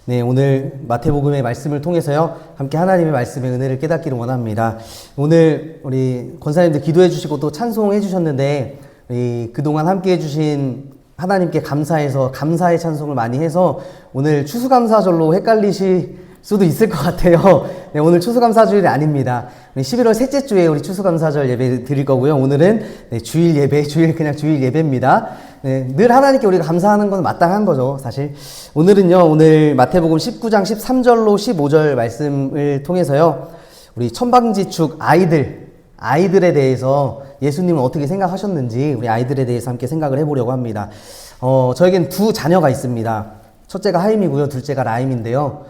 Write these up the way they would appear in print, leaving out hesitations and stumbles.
네, 오늘 마태복음의 말씀을 통해서요, 함께 하나님의 말씀의 은혜를 깨닫기를 원합니다. 오늘 우리 권사님들 기도해 주시고 또 찬송해 주셨는데, 그동안 함께 해주신 하나님께 감사해서 감사의 찬송을 많이 해서 오늘 추수감사절로 헷갈리실 수도 있을 것 같아요. 네, 오늘 추수감사주일이 아닙니다. 11월 셋째 주에 우리 추수감사절 예배 드릴 거고요. 오늘은 주일 예배, 그냥 주일 예배입니다. 네, 늘 하나님께 우리가 감사하는 건 마땅한 거죠, 사실. 오늘은요, 오늘 마태복음 19장 13절로 15절 말씀을 통해서요, 우리 천방지축 아이들에 대해서 예수님은 어떻게 생각하셨는지 우리 아이들에 대해서 함께 생각을 해보려고 합니다. 저에겐 두 자녀가 있습니다. 첫째가 하임이고요, 둘째가 라임인데요.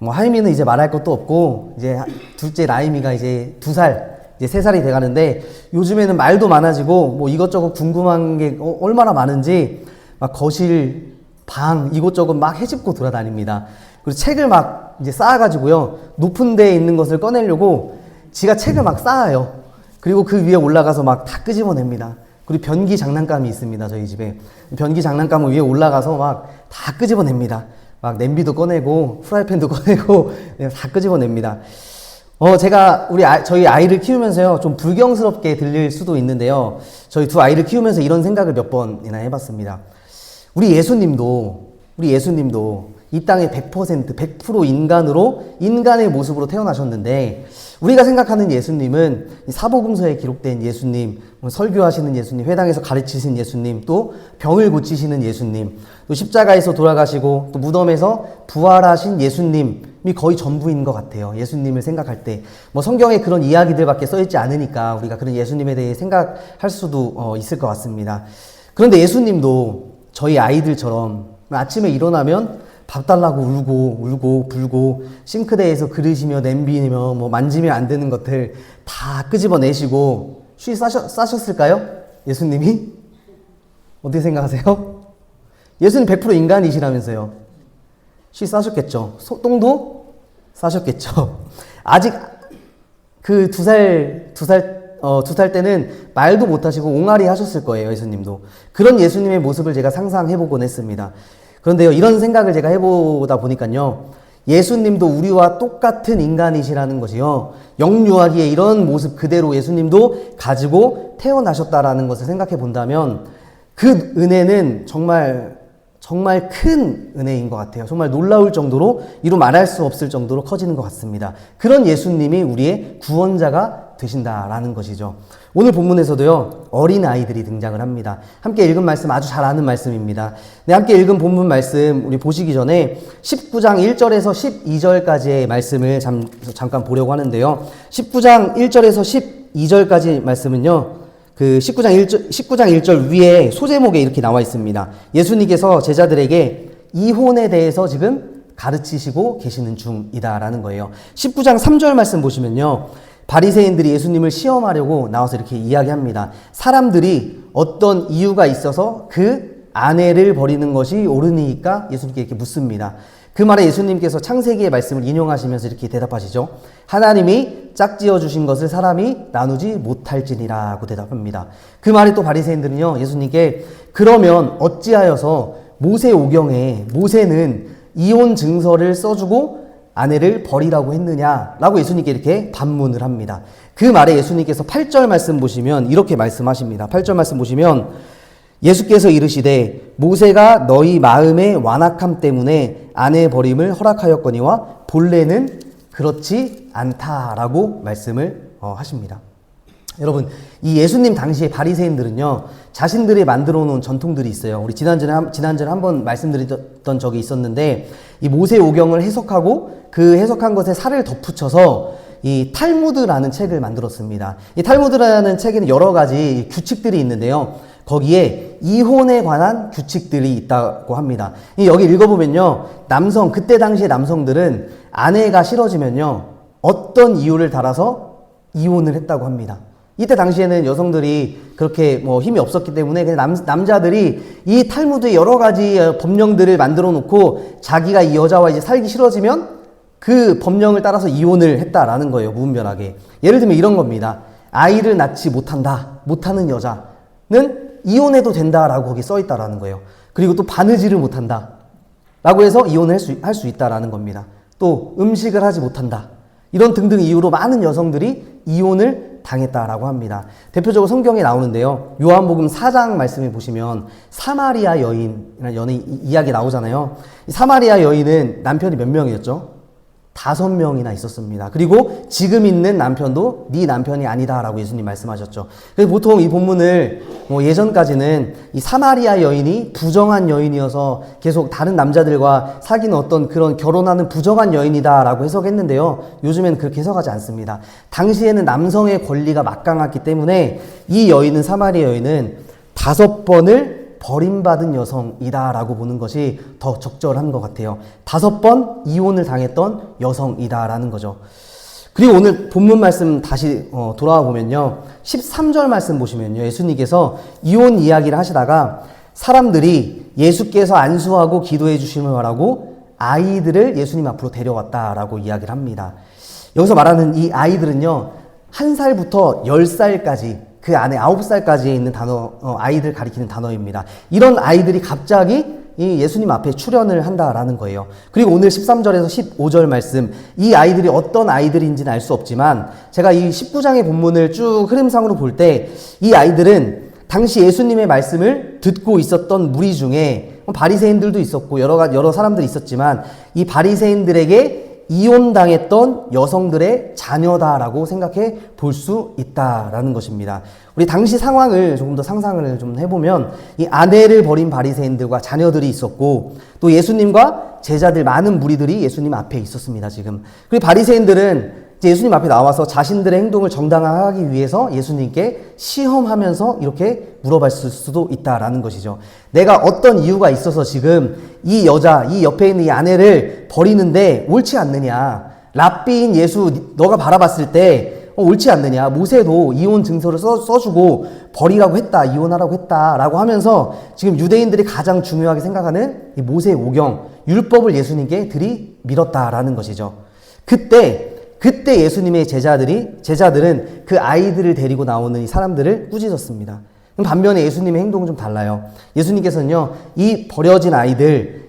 하임이는 이제 말할 것도 없고, 이제 둘째 라임이가 이제 2살, 이제 3살이 돼가는데, 요즘에는 말도 많아지고, 이것저것 궁금한 게 얼마나 많은지, 막 거실, 방, 이것저것 막 헤집고 돌아다닙니다. 그리고 책을 막 이제 쌓아가지고요, 높은 데에 있는 것을 꺼내려고 지가 책을 막 쌓아요. 그리고 그 위에 올라가서 막 다 끄집어냅니다. 그리고 변기 장난감이 있습니다, 저희 집에. 변기 장난감 위에 올라가서 막 다 끄집어냅니다. 막 냄비도 꺼내고 프라이팬도 꺼내고 다 끄집어냅니다. 제가 저희 아이를 키우면서요, 좀 불경스럽게 들릴 수도 있는데요, 저희 두 아이를 키우면서 이런 생각을 몇 번이나 해봤습니다. 우리 예수님도 이 땅의 100% 인간으로, 인간의 모습으로 태어나셨는데, 우리가 생각하는 예수님은 사복음서에 기록된 예수님, 설교하시는 예수님, 회당에서 가르치신 예수님, 또 병을 고치시는 예수님, 또 십자가에서 돌아가시고 또 무덤에서 부활하신 예수님이 거의 전부인 것 같아요. 예수님을 생각할 때. 성경에 그런 이야기들밖에 써있지 않으니까 우리가 그런 예수님에 대해 생각할 수도 있을 것 같습니다. 그런데 예수님도 저희 아이들처럼 아침에 일어나면 밥 달라고 울고 불고, 싱크대에서 그릇이며 냄비며 만지면 안 되는 것들 다 끄집어내시고 쉬 싸셨을까요? 예수님이? 어떻게 생각하세요? 예수님 100% 인간이시라면서요. 쉬 싸셨겠죠. 똥도 싸셨겠죠. 아직 그 2살 때는 말도 못하시고 옹알이 하셨을 거예요, 예수님도. 그런 예수님의 모습을 제가 상상해보곤 했습니다. 그런데요, 이런 생각을 제가 해보다 보니까요, 예수님도 우리와 똑같은 인간이시라는 것이요, 영유아기의 이런 모습 그대로 예수님도 가지고 태어나셨다라는 것을 생각해 본다면, 그 은혜는 정말 큰 은혜인 것 같아요. 정말 놀라울 정도로, 이루 말할 수 없을 정도로 커지는 것 같습니다. 그런 예수님이 우리의 구원자가 되신다라는 것이죠. 오늘 본문에서도요, 어린 아이들이 등장을 합니다. 함께 읽은 말씀 아주 잘 아는 말씀입니다. 네, 함께 읽은 본문 말씀 우리 보시기 전에 19장 1절에서 12절까지의 말씀을 잠깐 보려고 하는데요. 19장 1절에서 12절까지 말씀은요, 그 19장 1절 위에 소제목에 이렇게 나와 있습니다. 예수님께서 제자들에게 이혼에 대해서 지금 가르치시고 계시는 중이다라는 거예요. 19장 3절 말씀 보시면요, 바리새인들이 예수님을 시험하려고 나와서 이렇게 이야기합니다. 사람들이 어떤 이유가 있어서 그 아내를 버리는 것이 옳으니까 예수님께 이렇게 묻습니다. 그 말에 예수님께서 창세기의 말씀을 인용하시면서 이렇게 대답하시죠. 하나님이 짝지어 주신 것을 사람이 나누지 못할지니라고 대답합니다. 그 말에 또 바리새인들은요, 예수님께 그러면 어찌하여서 모세오경에 모세는 이혼 증서를 써주고 아내를 버리라고 했느냐라고 예수님께 이렇게 반문을 합니다. 그 말에 예수님께서 8절 말씀 보시면 이렇게 말씀하십니다. 8절 말씀 보시면 예수께서 이르시되 모세가 너희 마음의 완악함 때문에 아내 버림을 허락하였거니와 본래는 그렇지 않다라고 말씀을 하십니다. 여러분, 이 예수님 당시에 바리새인들은요, 자신들이 만들어 놓은 전통들이 있어요. 우리 지난전에 한번 말씀드렸던 적이 있었는데, 이 모세오경을 해석하고 그 해석한 것에 살을 덧붙여서 이 탈무드라는 책을 만들었습니다. 이 탈무드라는 책에는 여러 가지 규칙들이 있는데요, 거기에 이혼에 관한 규칙들이 있다고 합니다. 여기 읽어보면요, 그때 당시의 남성들은 아내가 싫어지면요, 어떤 이유를 달아서 이혼을 했다고 합니다. 이때 당시에는 여성들이 그렇게 힘이 없었기 때문에 그냥 남자들이 이 탈무드에 여러 가지 법령들을 만들어 놓고 자기가 이 여자와 이제 살기 싫어지면 그 법령을 따라서 이혼을 했다라는 거예요, 무분별하게. 예를 들면 이런 겁니다. 아이를 낳지 못하는 여자는 이혼해도 된다라고 거기 써 있다라는 거예요. 그리고 또 바느질을 못한다. 라고 해서 이혼을 할 수 있다라는 겁니다. 또 음식을 하지 못한다. 이런 등등 이유로 많은 여성들이 이혼을 당했다라고 합니다. 대표적으로 성경에 나오는데요. 요한복음 4장 말씀에 보시면 사마리아 여인이라는 연인 이야기 나오잖아요. 이 사마리아 여인은 남편이 몇 명이었죠? 5명이나 있었습니다. 그리고 지금 있는 남편도 네 남편이 아니다라고 예수님 말씀하셨죠. 그래서 보통 이 본문을 예전까지는 이 사마리아 여인이 부정한 여인이어서 계속 다른 남자들과 사귀는 어떤 그런 결혼하는 부정한 여인이다라고 해석했는데요. 요즘에는 그렇게 해석하지 않습니다. 당시에는 남성의 권리가 막강했기 때문에 이 여인은 사마리아 여인은 5번을 버림받은 여성이다라고 보는 것이 더 적절한 것 같아요. 5번 이혼을 당했던 여성이다라는 거죠. 그리고 오늘 본문 말씀 다시 돌아와 보면요. 13절 말씀 보시면요. 예수님께서 이혼 이야기를 하시다가 사람들이 예수께서 안수하고 기도해 주심을 바라고 아이들을 예수님 앞으로 데려왔다라고 이야기를 합니다. 여기서 말하는 이 아이들은요. 1살부터 10살까지 그 안에 9살까지에 있는 아이들 가리키는 단어입니다. 이런 아이들이 갑자기 이 예수님 앞에 출연을 한다라는 거예요. 그리고 오늘 13절에서 15절 말씀, 이 아이들이 어떤 아이들인지는 알 수 없지만, 제가 이 19장의 본문을 쭉 흐름상으로 볼 때, 이 아이들은 당시 예수님의 말씀을 듣고 있었던 무리 중에 바리새인들도 있었고, 여러 사람들이 있었지만, 이 바리새인들에게 이혼당했던 여성들의 자녀다라고 생각해 볼 수 있다라는 것입니다. 우리 당시 상황을 조금 더 상상을 좀 해보면 이 아내를 버린 바리새인들과 자녀들이 있었고 또 예수님과 제자들 많은 무리들이 예수님 앞에 있었습니다. 지금. 그리고 바리새인들은 예수님 앞에 나와서 자신들의 행동을 정당화하기 위해서 예수님께 시험하면서 이렇게 물어봤을 수도 있다라는 것이죠. 내가 어떤 이유가 있어서 지금 이 여자, 이 옆에 있는 이 아내를 버리는데 옳지 않느냐. 랍비인 예수 너가 바라봤을 때 옳지 않느냐. 모세도 이혼 증서를 써주고 버리라고 했다. 이혼하라고 했다라고 하면서 지금 유대인들이 가장 중요하게 생각하는 이 모세 오경, 율법을 예수님께 들이밀었다라는 것이죠. 그때 예수님의 제자들은 그 아이들을 데리고 나오는 이 사람들을 꾸짖었습니다. 반면에 예수님의 행동은 좀 달라요. 예수님께서는요, 이 버려진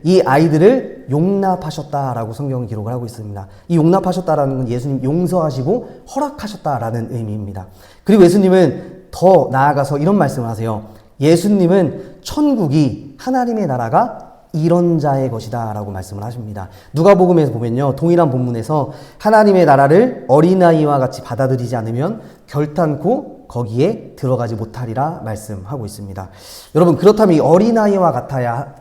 이 아이들을 용납하셨다라고 성경은 기록을 하고 있습니다. 이 용납하셨다라는 건 예수님 용서하시고 허락하셨다라는 의미입니다. 그리고 예수님은 더 나아가서 이런 말씀을 하세요. 예수님은 천국이 하나님의 나라가 이런 자의 것이다 라고 말씀을 하십니다. 누가복음에서 보면요. 동일한 본문에서 하나님의 나라를 어린아이와 같이 받아들이지 않으면 결탄코 거기에 들어가지 못하리라 말씀하고 있습니다. 여러분 그렇다면 이 어린아이와 같아야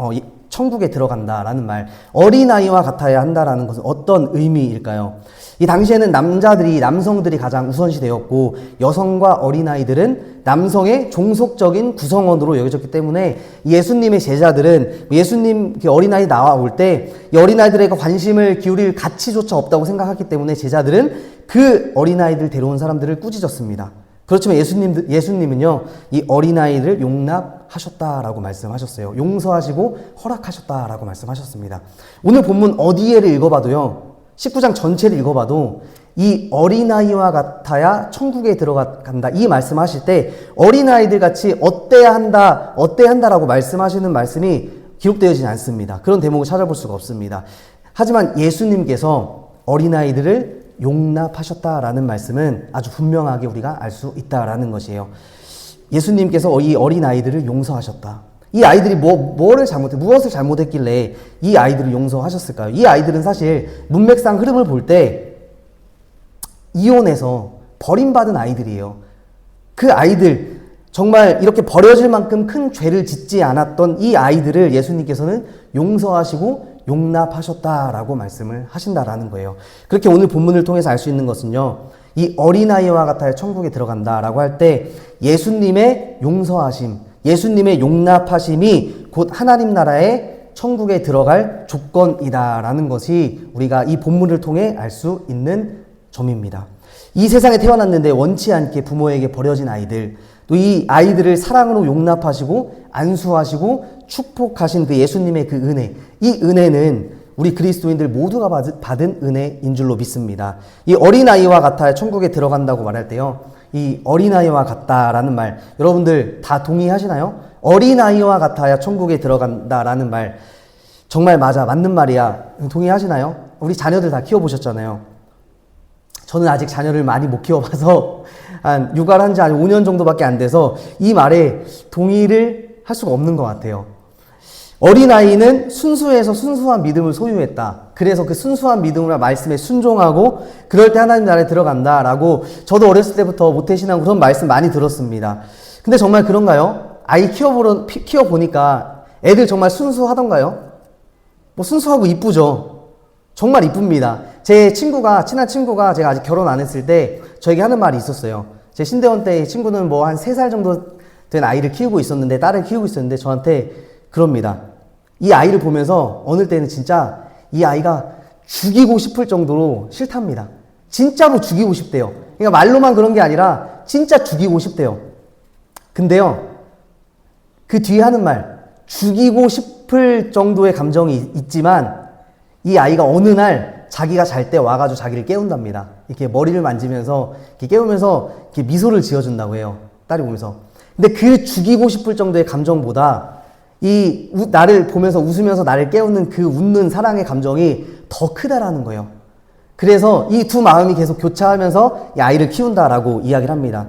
천국에 들어간다라는 말, 어린아이와 같아야 한다라는 것은 어떤 의미일까요? 이 당시에는 남성들이 가장 우선시되었고 여성과 어린아이들은 남성의 종속적인 구성원으로 여겨졌기 때문에 예수님의 제자들은 예수님 어린아이 나올 때 이 어린아이들에게 관심을 기울일 가치조차 없다고 생각했기 때문에 제자들은 그 어린아이들 데려온 사람들을 꾸짖었습니다. 그렇지만 예수님은요, 이 어린아이를 용납하셨다라고 말씀하셨어요. 용서하시고 허락하셨다라고 말씀하셨습니다. 오늘 본문 어디에를 읽어봐도요, 19장 전체를 읽어봐도 이 어린아이와 같아야 천국에 들어간다 이 말씀하실 때 어린아이들 같이 어때야 한다라고 말씀하시는 말씀이 기록되어지지 않습니다. 그런 대목을 찾아볼 수가 없습니다. 하지만 예수님께서 어린아이들을 용납하셨다라는 말씀은 아주 분명하게 우리가 알 수 있다라는 것이에요. 예수님께서 이 어린아이들을 용서하셨다. 이 아이들이 무엇을 잘못했길래 이 아이들을 용서하셨을까요? 이 아이들은 사실 문맥상 흐름을 볼 때 이혼해서 버림받은 아이들이에요. 그 아이들, 정말 이렇게 버려질 만큼 큰 죄를 짓지 않았던 이 아이들을 예수님께서는 용서하시고 용납하셨다라고 말씀을 하신다라는 거예요. 그렇게 오늘 본문을 통해서 알 수 있는 것은요, 이 어린아이와 같아야 천국에 들어간다라고 할 때 예수님의 용서하심, 예수님의 용납하심이 곧 하나님 나라의 천국에 들어갈 조건이다라는 것이 우리가 이 본문을 통해 알 수 있는 점입니다. 이 세상에 태어났는데 원치 않게 부모에게 버려진 아이들, 또 이 아이들을 사랑으로 용납하시고 안수하시고 축복하신 그 예수님의 그 은혜, 이 은혜는 우리 그리스도인들 모두가 받은 은혜인 줄로 믿습니다. 이 어린아이와 같아야 천국에 들어간다고 말할 때요, 이 어린아이와 같다라는 말 여러분들 다 동의하시나요? 어린아이와 같아야 천국에 들어간다라는 말, 정말 맞아. 맞는 말이야. 동의하시나요? 우리 자녀들 다 키워보셨잖아요. 저는 아직 자녀를 많이 못 키워봐서 한 육아를 한 지 한 5년 정도밖에 안 돼서 이 말에 동의를 할 수가 없는 것 같아요. 어린아이는 순수해서 순수한 믿음을 소유했다. 그래서 그 순수한 믿음으로 말씀에 순종하고 그럴 때 하나님 나라에 들어간다라고 저도 어렸을 때부터 모태신앙 그런 말씀 많이 들었습니다. 근데 정말 그런가요? 아이 키워보니까 애들 정말 순수하던가요? 뭐 순수하고 이쁘죠. 정말 이쁩니다. 제 친한 친구가 제가 아직 결혼 안 했을 때 저에게 하는 말이 있었어요. 제 신대원 때 친구는 뭐 한 3살 정도 된 아이를 키우고 있었는데, 딸을 키우고 있었는데 저한테 그럽니다. 이 아이를 보면서 어느 때는 진짜 이 아이가 죽이고 싶을 정도로 싫답니다. 진짜로 죽이고 싶대요. 그러니까 말로만 그런 게 아니라 진짜 죽이고 싶대요. 근데요, 그 뒤에 하는 말, 죽이고 싶을 정도의 감정이 있지만 이 아이가 어느 날 자기가 잘 때 와가지고 자기를 깨운답니다. 이렇게 머리를 만지면서 이렇게 깨우면서 이렇게 미소를 지어준다고 해요. 딸이 보면서. 근데 그 죽이고 싶을 정도의 감정보다 나를 보면서 웃으면서 나를 깨우는 그 웃는 사랑의 감정이 더 크다라는 거예요. 그래서 이 두 마음이 계속 교차하면서 이 아이를 키운다라고 이야기를 합니다.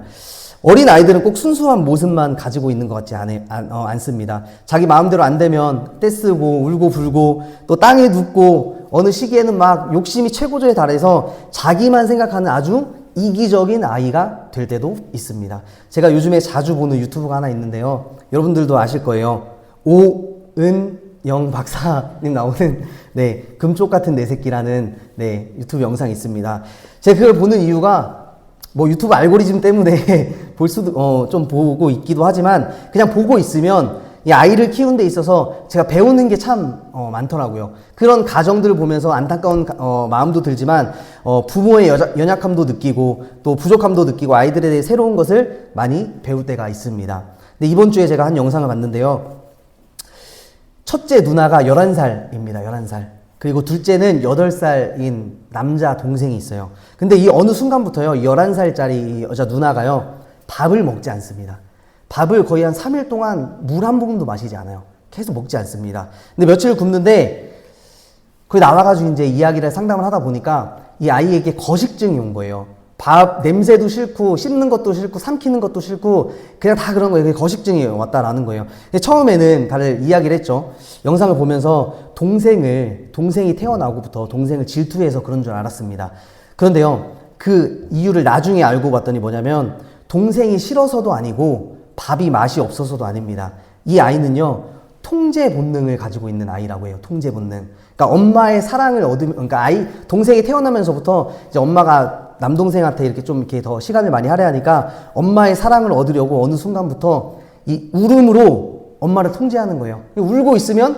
어린 아이들은 꼭 순수한 모습만 가지고 있는 것 같지 않습니다. 자기 마음대로 안 되면 떼쓰고 울고 불고 또 땅에 눕고 어느 시기에는 막 욕심이 최고조에 달해서 자기만 생각하는 아주 이기적인 아이가 될 때도 있습니다. 제가 요즘에 자주 보는 유튜브가 하나 있는데요. 여러분들도 아실 거예요. 오은영 박사님 나오는 금쪽 같은 내 새끼라는 유튜브 영상이 있습니다. 제가 그걸 보는 이유가 뭐 유튜브 알고리즘 때문에 볼 수도 좀 보고 있기도 하지만 그냥 보고 있으면 이 아이를 키우는 데 있어서 제가 배우는 게 참 많더라고요. 그런 가정들을 보면서 안타까운 마음도 들지만 부모의 연약함도 느끼고 또 부족함도 느끼고 아이들에 대해 새로운 것을 많이 배울 때가 있습니다. 근데 이번 주에 제가 한 영상을 봤는데요. 첫째 누나가 11살입니다. 11살. 그리고 둘째는 8살인 남자 동생이 있어요. 근데 이 어느 순간부터요, 11살짜리 여자 누나가요, 밥을 먹지 않습니다. 밥을 거의 한 3일 동안 물 한 모금도 마시지 않아요. 계속 먹지 않습니다. 근데 며칠 굶는데, 거기 나와가지고 이제 이야기를 상담을 하다 보니까 이 아이에게 거식증이 온 거예요. 밥 냄새도 싫고, 씹는 것도 싫고, 삼키는 것도 싫고, 그냥 다 그런 거예요. 그게 거식증이 왔다라는 거예요. 근데 처음에는 다들 이야기를 했죠. 영상을 보면서 동생이 태어나고부터 동생을 질투해서 그런 줄 알았습니다. 그런데요, 그 이유를 나중에 알고 봤더니 뭐냐면, 동생이 싫어서도 아니고, 밥이 맛이 없어서도 아닙니다. 이 아이는요, 통제 본능을 가지고 있는 아이라고 해요. 통제 본능. 그러니까 엄마의 사랑을 그러니까 동생이 태어나면서부터 이제 엄마가 남동생한테 이렇게 더 시간을 많이 할애하니까 엄마의 사랑을 얻으려고 어느 순간부터 이 울음으로 엄마를 통제하는 거예요. 울고 있으면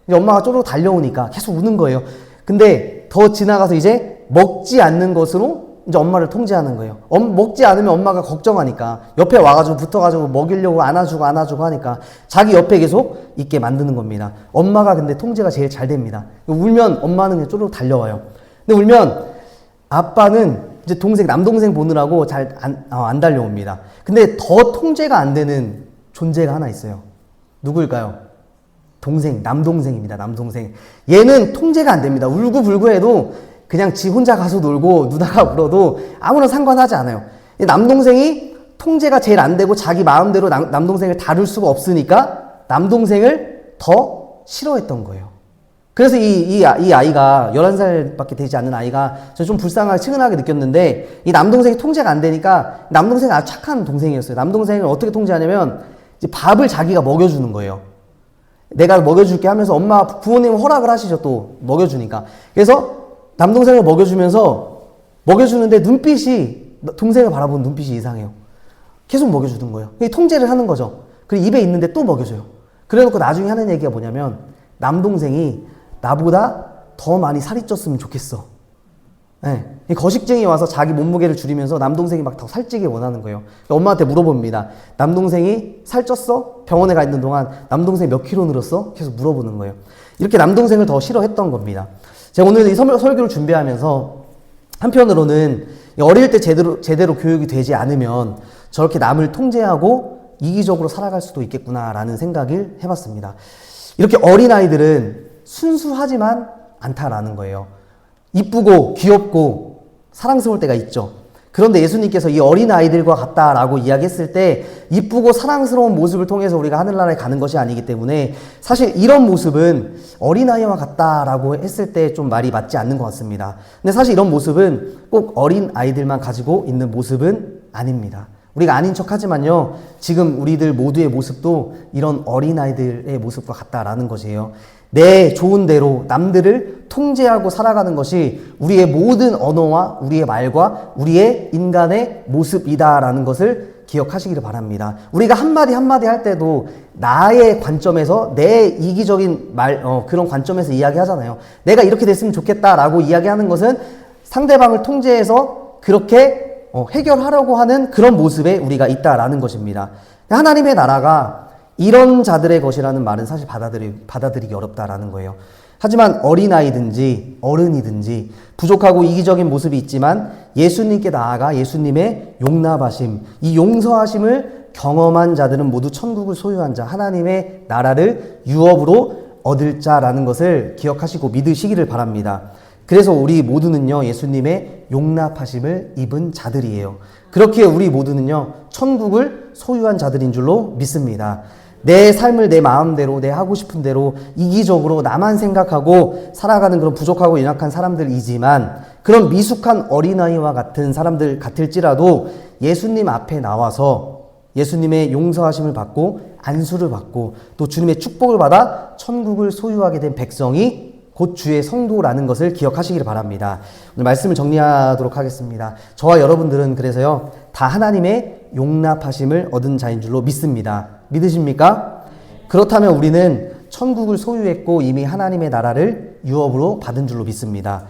이제 엄마가 쪼르르 달려오니까 계속 우는 거예요. 근데 더 지나가서 이제 먹지 않는 것으로 이제 엄마를 통제하는 거예요. 먹지 않으면 엄마가 걱정하니까 옆에 와가지고 붙어가지고 먹이려고 안아주고 하니까 자기 옆에 계속 있게 만드는 겁니다. 엄마가 근데 통제가 제일 잘 됩니다. 울면 엄마는 그냥 쪼르르 달려와요. 근데 울면 아빠는 이제 남동생 보느라고 잘 안 달려옵니다. 근데 더 통제가 안 되는 존재가 하나 있어요. 누구일까요? 남동생입니다. 남동생. 얘는 통제가 안 됩니다. 울고 불고 해도 그냥 지 혼자 가서 놀고 누나가 울어도 아무런 상관하지 않아요. 남동생이 통제가 제일 안 되고 자기 마음대로 남동생을 다룰 수가 없으니까 남동생을 더 싫어했던 거예요. 그래서 이 아이가 11살밖에 되지 않는 아이가 저 좀 불쌍하게 측은하게 느꼈는데 이 남동생이 통제가 안 되니까 남동생이 아주 착한 동생이었어요. 남동생을 어떻게 통제하냐면 이제 밥을 자기가 먹여주는 거예요. 내가 먹여줄게 하면서 부모님 허락을 하시죠. 또 먹여주니까. 그래서 남동생을 먹여주는데 눈빛이 동생을 바라보는 눈빛이 이상해요. 계속 먹여주는 거예요. 통제를 하는 거죠. 그리고 입에 있는데 또 먹여줘요. 그래놓고 나중에 하는 얘기가 뭐냐면 남동생이 나보다 더 많이 살이 쪘으면 좋겠어. 거식증이 와서 자기 몸무게를 줄이면서 남동생이 막 더 살찌길 원하는 거예요. 엄마한테 물어봅니다. 남동생이 살쪘어? 병원에 가 있는 동안 남동생이 몇 킬로 늘었어? 계속 물어보는 거예요. 이렇게 남동생을 더 싫어했던 겁니다. 제가 오늘 이 설교를 준비하면서 한편으로는 어릴 때 제대로 교육이 되지 않으면 저렇게 남을 통제하고 이기적으로 살아갈 수도 있겠구나라는 생각을 해봤습니다. 이렇게 어린아이들은 순수하지만 않다라는 거예요. 이쁘고 귀엽고 사랑스러울 때가 있죠. 그런데 예수님께서 이 어린아이들과 같다라고 이야기했을 때 이쁘고 사랑스러운 모습을 통해서 우리가 하늘나라에 가는 것이 아니기 때문에 사실 이런 모습은 어린아이와 같다라고 했을 때 좀 말이 맞지 않는 것 같습니다. 근데 사실 이런 모습은 꼭 어린아이들만 가지고 있는 모습은 아닙니다. 우리가 아닌 척 하지만요, 지금 우리들 모두의 모습도 이런 어린아이들의 모습과 같다라는 것이에요. 내 좋은 대로 남들을 통제하고 살아가는 것이 우리의 모든 언어와 우리의 말과 우리의 인간의 모습이다라는 것을 기억하시기를 바랍니다. 우리가 한마디 한마디 할 때도 나의 관점에서 내 이기적인 그런 관점에서 이야기하잖아요. 내가 이렇게 됐으면 좋겠다라고 이야기하는 것은 상대방을 통제해서 그렇게 해결하려고 하는 그런 모습에 우리가 있다라는 것입니다. 하나님의 나라가 이런 자들의 것이라는 말은 사실 받아들이기 어렵다라는 거예요. 하지만 어린아이든지 어른이든지 부족하고 이기적인 모습이 있지만 예수님께 나아가 예수님의 용납하심, 이 용서하심을 경험한 자들은 모두 천국을 소유한 자, 하나님의 나라를 유업으로 얻을 자라는 것을 기억하시고 믿으시기를 바랍니다. 그래서 우리 모두는요, 예수님의 용납하심을 입은 자들이에요. 그렇게 우리 모두는요, 천국을 소유한 자들인 줄로 믿습니다. 내 삶을 내 마음대로, 내 하고 싶은 대로 이기적으로 나만 생각하고 살아가는 그런 부족하고 연약한 사람들이지만 그런 미숙한 어린아이와 같은 사람들 같을지라도 예수님 앞에 나와서 예수님의 용서하심을 받고 안수를 받고 또 주님의 축복을 받아 천국을 소유하게 된 백성이 곧 주의 성도라는 것을 기억하시기를 바랍니다. 오늘 말씀을 정리하도록 하겠습니다. 저와 여러분들은 그래서요, 다 하나님의 용납하심을 얻은 자인 줄로 믿습니다. 믿으십니까? 그렇다면 우리는 천국을 소유했고 이미 하나님의 나라를 유업으로 받은 줄로 믿습니다.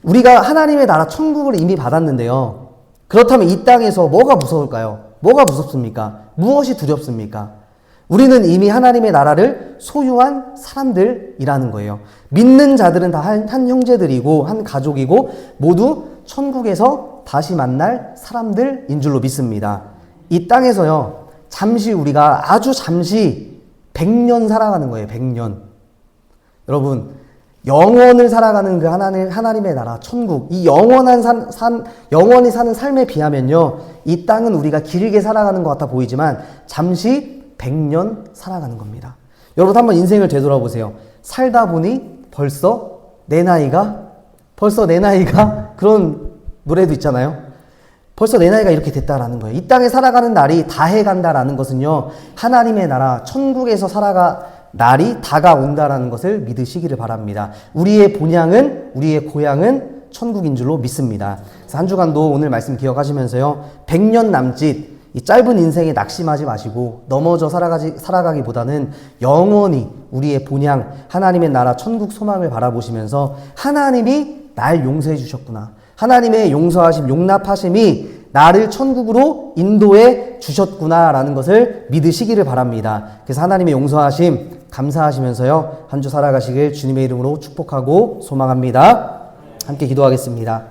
우리가 하나님의 나라 천국을 이미 받았는데요. 그렇다면 이 땅에서 뭐가 무서울까요? 뭐가 무섭습니까? 무엇이 두렵습니까? 우리는 이미 하나님의 나라를 소유한 사람들이라는 거예요. 믿는 자들은 다 한 형제들이고 한 가족이고 모두 천국에서 다시 만날 사람들인 줄로 믿습니다. 이 땅에서요, 잠시 우리가 아주 잠시 100년 살아가는 거예요. 100년. 여러분, 영원을 살아가는 그 하나님의 나라, 천국, 이 영원히 사는 삶에 비하면요, 이 땅은 우리가 길게 살아가는 것 같아 보이지만 잠시 100년 살아가는 겁니다. 여러분 한번 인생을 되돌아보세요. 살다 보니 벌써 내 나이가 그런 노래도 있잖아요. 벌써 내 나이가 이렇게 됐다라는 거예요. 이 땅에 살아가는 날이 다 해간다라는 것은요, 하나님의 나라 천국에서 살아가 날이 다가온다라는 것을 믿으시기를 바랍니다. 우리의 본향은, 우리의 고향은 천국인 줄로 믿습니다. 그래서 한 주간도 오늘 말씀 기억하시면서요, 100년 남짓 이 짧은 인생에 낙심하지 마시고 넘어져 살아가기보다는 영원히 우리의 본향 하나님의 나라 천국 소망을 바라보시면서 하나님이 날 용서해 주셨구나, 하나님의 용서하심, 용납하심이 나를 천국으로 인도해 주셨구나라는 것을 믿으시기를 바랍니다. 그래서 하나님의 용서하심 감사하시면서요, 한 주 살아가시길 주님의 이름으로 축복하고 소망합니다. 함께 기도하겠습니다.